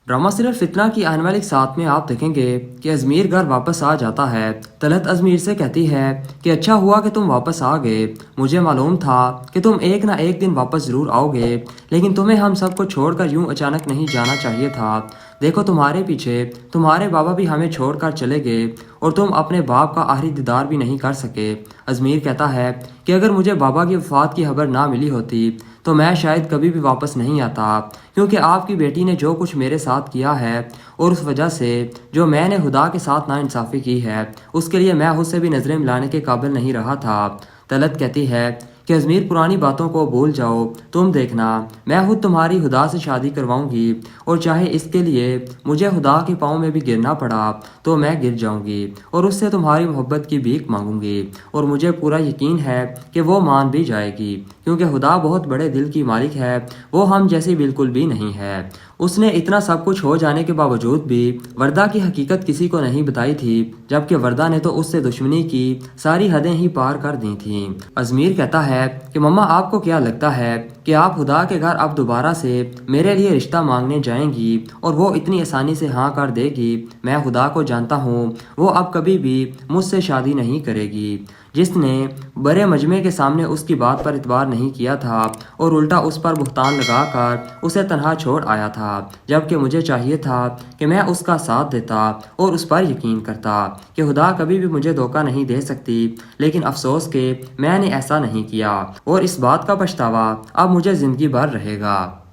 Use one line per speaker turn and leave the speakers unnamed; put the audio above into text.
Drama सिर्फ फितना की आने वाली साथ में आप देखेंगे कि अजमीर घर वापस आ जाता है। तलत अजमीर से कहती है कि अच्छा हुआ कि तुम वापस आ गए, मुझे मालूम था कि तुम एक ना एक दिन वापस ज़रूर आओगे, लेकिन तुम्हें हम सबको छोड़कर यूं अचानक नहीं जाना चाहिए था। देखो तुम्हारे पीछे तुम्हारे बाबा भी हमें छोड़कर चले गए और तुम अपने बाप का आखिरी दीदार भी नहीं कर सके। अजमीर कहता है कि अगर मुझे बाबा की वफ़ात की खबर ना मिली होती तो मैं शायद कभी भी वापस नहीं आता, क्योंकि आपकी बेटी ने जो कुछ मेरे साथ किया है और उस वजह से जो मैंने खुदा के साथ नाइंसाफ़ी की है, उसके लिए मैं उससे भी नज़रें मिलाने के काबिल नहीं रहा था। तलत कहती है कि अजमीर पुरानी बातों को भूल जाओ, तुम देखना मैं खुद तुम्हारी खुदा से शादी करवाऊंगी और चाहे इसके लिए मुझे खुदा के पाँव में भी गिरना पड़ा तो मैं गिर जाऊंगी और उससे तुम्हारी मोहब्बत की भीख मांगूंगी, और मुझे पूरा यकीन है कि वो मान भी जाएगी, क्योंकि खुदा बहुत बड़े दिल की मालिक है, वो हम जैसी बिल्कुल भी नहीं है। उसने इतना सब कुछ हो जाने के बावजूद भी वर्दा की हकीकत किसी को नहीं बताई थी, जबकि वर्दा ने तो उससे दुश्मनी की सारी हदें ही पार कर दी थीं। अजमीर कहता है कि मम्मा आपको क्या लगता है कि आप खुदा के घर अब दोबारा से मेरे लिए रिश्ता मांगने जाएंगी और वो इतनी आसानी से हाँ कर देगी? मैं खुदा को जानता हूँ, वो अब कभी भी मुझसे शादी नहीं करेगी। जिसने बड़े मजमे के सामने उसकी बात पर इतबार नहीं किया था और उल्टा उस पर बुहतान लगाकर उसे तन्हा छोड़ आया था, जबकि मुझे चाहिए था कि मैं उसका साथ देता और उस पर यकीन करता कि खुदा कभी भी मुझे धोखा नहीं दे सकती, लेकिन अफसोस कि मैंने ऐसा नहीं किया और इस बात का पछतावा अब मुझे ज़िंदगी भर रहेगा।